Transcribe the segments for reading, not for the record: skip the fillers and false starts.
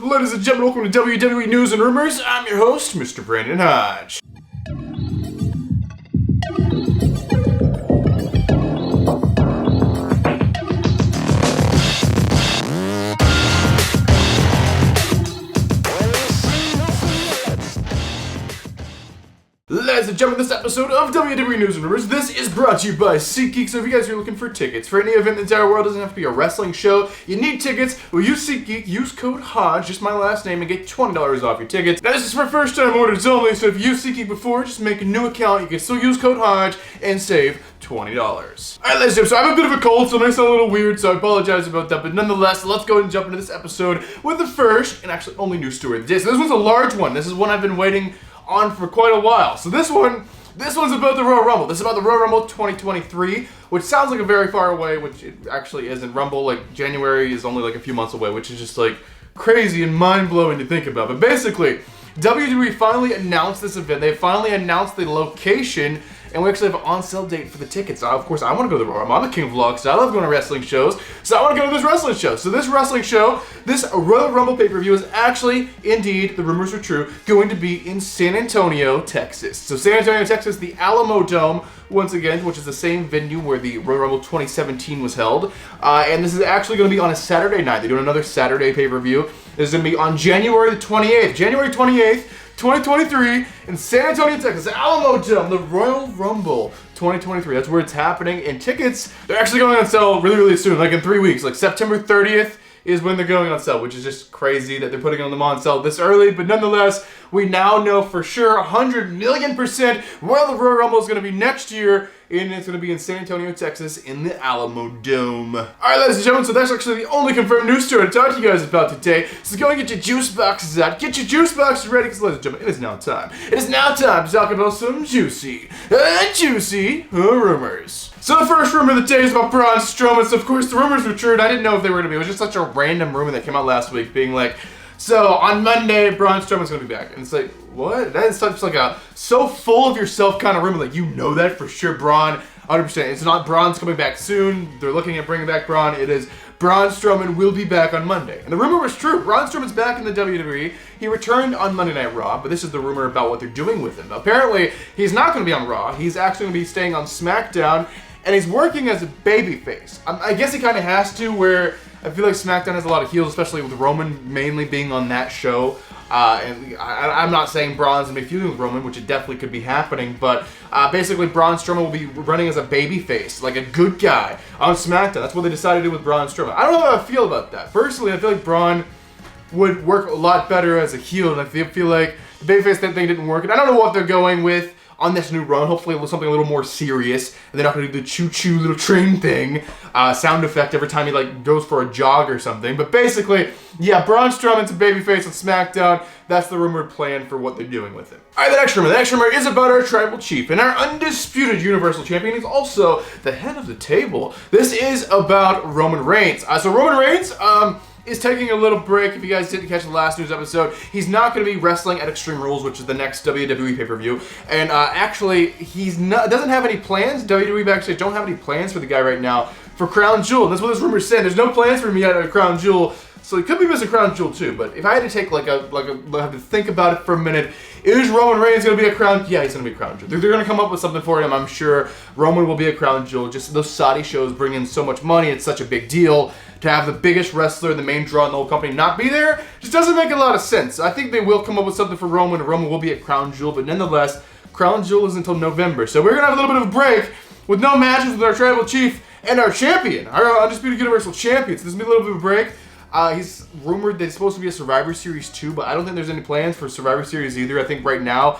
Ladies and gentlemen, welcome to WWE News and Rumors. I'm your host, Mr. Brandon Hodge. Ladies and gentlemen, this episode of WWE News and Rumors, this is brought to you by SeatGeek. So if you guys are looking for tickets for any event in the entire world, doesn't have to be a wrestling show, you need tickets, well, use SeatGeek, use code HODGE, just my last name, and get $20 off your tickets. Now, this is for first-time orders only, so if you used SeatGeek before, just make a new account. You can still use code HODGE and save $20. Alright, ladies and gentlemen, so I have a bit of a cold, so it may sound a little weird, so I apologize about that, but nonetheless, let's go ahead and jump into this episode with the first, and actually only news story of the day. So this one's a large one. This is one I've been waiting on for quite a while. So this one's about the Royal Rumble. This is about the Royal Rumble 2023, which sounds like a very far away, which it actually isn't. Rumble, like, January is only like a few months away, which is just like crazy and mind-blowing to think about. But basically, WWE finally announced this event. They finally announced the location, and we actually have an on-sale date for the tickets. Of course, I want to go to the Royal Rumble. I'm the king of vlogs, so I love going to wrestling shows. So I want to go to this wrestling show. So this wrestling show, this Royal Rumble pay-per-view is actually, indeed, the rumors are true, going to be in San Antonio, Texas. So San Antonio, Texas, the Alamo Dome, once again, which is the same venue where the Royal Rumble 2017 was held. And this is actually going to be on a Saturday night. They're doing another Saturday pay-per-view. This is going to be on January the 28th. January 28th. 2023 in San Antonio, Texas, the Alamo Dome, the Royal Rumble 2023. That's where it's happening. And tickets, they're actually going on sale really, really soon, like in 3 weeks. Like September 30th is when they're going on sale, which is just crazy that they're putting them on sale this early. But nonetheless, we now know for sure 100 million% where the Royal Rumble is going to be next year. And it's going to be in San Antonio, Texas, in the Alamo Dome. Alright, ladies and gentlemen, so that's actually the only confirmed news story to talk to you guys about today. So go and get your juice boxes out. Get your juice boxes ready, because, ladies and gentlemen, it is now time. It is now time to talk about some juicy rumors. So the first rumor of the day is about Braun Strowman. So, of course, the rumors were true, and I didn't know if they were going to be. It was just such a random rumor that came out last week, being like, so on Monday, Braun Strowman's going to be back. And it's like, what? That is such like a so full of yourself kind of rumor. Like, you know that for sure, Braun, 100%. It's not Braun's coming back soon. They're looking at bringing back Braun. It is Braun Strowman will be back on Monday. And the rumor was true. Braun Strowman's back in the WWE. He returned on Monday Night Raw, but this is the rumor about what they're doing with him. Apparently, he's not going to be on Raw. He's actually going to be staying on SmackDown, and he's working as a babyface. I guess he kind of has to, where I feel like SmackDown has a lot of heels, especially with Roman mainly being on that show. And I'm not saying Braun's going to be feuding with Roman, which it definitely could be happening, but basically Braun Strowman will be running as a babyface, like a good guy, on SmackDown. That's what they decided to do with Braun Strowman. I don't know how I feel about that. Personally, I feel like Braun would work a lot better as a heel, and I feel like the babyface thing didn't work, and I don't know what they're going with on this new run. Hopefully it was something a little more serious, and they're not going to do the choo-choo little train thing, sound effect every time he like goes for a jog or something. But basically, yeah, Braun Strowman's a babyface on SmackDown. That's the rumored plan for what they're doing with him. Alright, the next rumor is about our tribal chief and our undisputed Universal Champion. He's also the head of the table. This is about Roman Reigns. So Roman Reigns, is taking a little break. If you guys didn't catch the last news episode, he's not going to be wrestling at Extreme Rules, which is the next WWE pay-per-view. And actually, doesn't have any plans. WWE actually don't have any plans for the guy right now for Crown Jewel. That's what this rumor said. There's no plans for him yet at Crown Jewel. So he could be missing Crown Jewel too, but if I had to take have to think about it for a minute, is Roman Reigns going to be a Crown? Yeah, he's going to be a Crown Jewel. They're going to come up with something for him, I'm sure. Roman will be a Crown Jewel. Just those Saudi shows bring in so much money. It's such a big deal to have the biggest wrestler, the main draw in the whole company, not be there. Just doesn't make a lot of sense. I think they will come up with something for Roman, and Roman will be a Crown Jewel, but nonetheless, Crown Jewel is until November. So we're going to have a little bit of a break with no matches with our tribal chief and our champion, our undisputed Universal Champion. So this will be a little bit of a break. He's rumored that it's supposed to be a Survivor Series 2, but I don't think there's any plans for Survivor Series either. I think right now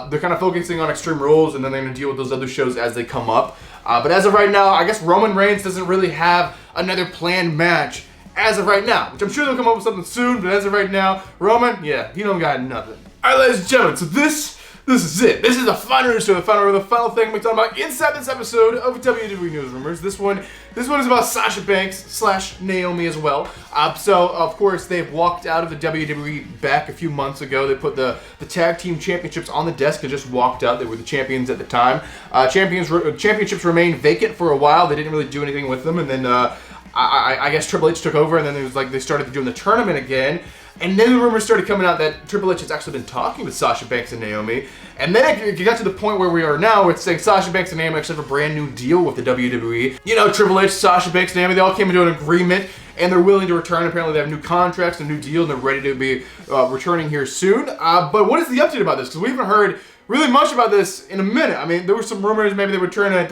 they're kind of focusing on Extreme Rules, and then they're going to deal with those other shows as they come up. But as of right now, I guess Roman Reigns doesn't really have another planned match as of right now, which I'm sure they'll come up with something soon, but as of right now, Roman, yeah, he don't got nothing. Alright, ladies and gentlemen, so this is it. This is the final news story, the final thing we're talking about inside this episode of WWE News Rumors. This one is about Sasha Banks / Naomi as well. So, of course, they've walked out of the WWE back a few months ago. They put the tag team championships on the desk and just walked out. They were the champions at the time. Championships remained vacant for a while. They didn't really do anything with them, and then I guess Triple H took over, and then it was like they started doing the tournament again. And then the rumors started coming out that Triple H has actually been talking with Sasha Banks and Naomi. And then it got to the point where we are now, where it's saying Sasha Banks and Naomi actually have a brand new deal with the WWE. You know, Triple H, Sasha Banks, Naomi, they all came into an agreement, and they're willing to return. Apparently they have new contracts, a new deal, and they're ready to be returning here soon. But what is the update about this? Because we haven't heard really much about this in a minute. I mean, there were some rumors maybe they would return at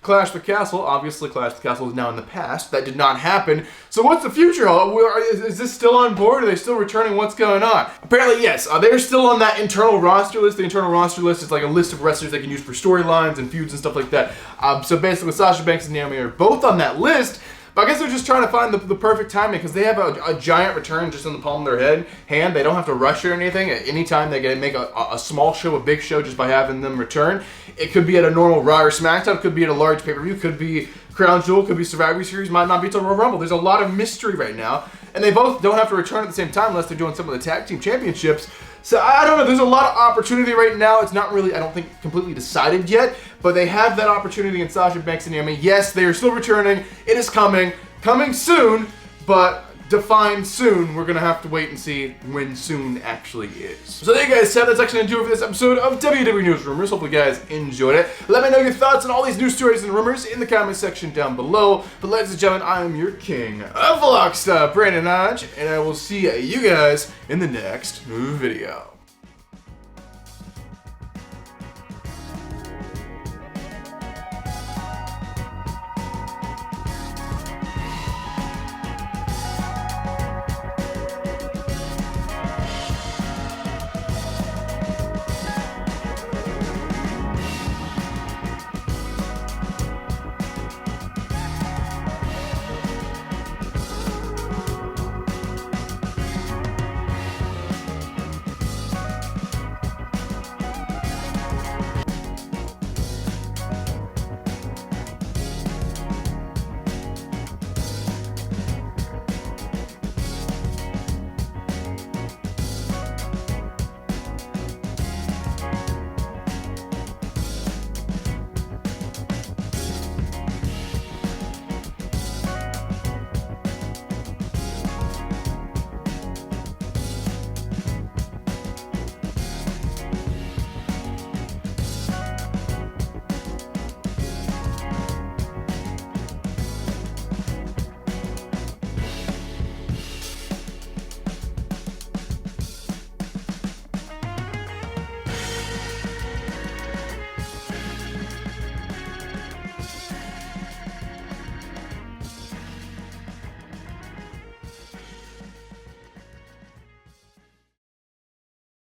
Clash of the Castle. Obviously, Clash of the Castle is now in the past. That did not happen. So what's the future? Is this still on board? Are they still returning? What's going on? Apparently, yes. They're still on that internal roster list. The internal roster list is like a list of wrestlers they can use for storylines and feuds and stuff like that. So basically, Sasha Banks and Naomi are both on that list. But I guess they're just trying to find the perfect timing because they have a giant return just in the palm of their hand. They don't have to rush or anything. At any time they can make a small show, a big show just by having them return. It could be at a normal Raw or SmackDown. It could be at a large pay-per-view. Could be Crown Jewel. Could be Survivor Series. Might not be till Royal Rumble. There's a lot of mystery right now. And they both don't have to return at the same time unless they're doing some of the tag team championships. So I don't know, there's a lot of opportunity right now. It's not really, I don't think, completely decided yet, but they have that opportunity in Sasha Banks and Naomi. Yes, they are still returning. It is coming soon, but defined soon. We're gonna have to wait and see when soon actually is. So there you guys have. That's actually gonna do it for this episode of WWE News Rumors. Hopefully you guys enjoyed it. Let me know your thoughts on all these news stories and rumors in the comment section down below. But ladies and gentlemen, I am your king of Vlogstuff, Brandon Hodge, and I will see you guys in the next video.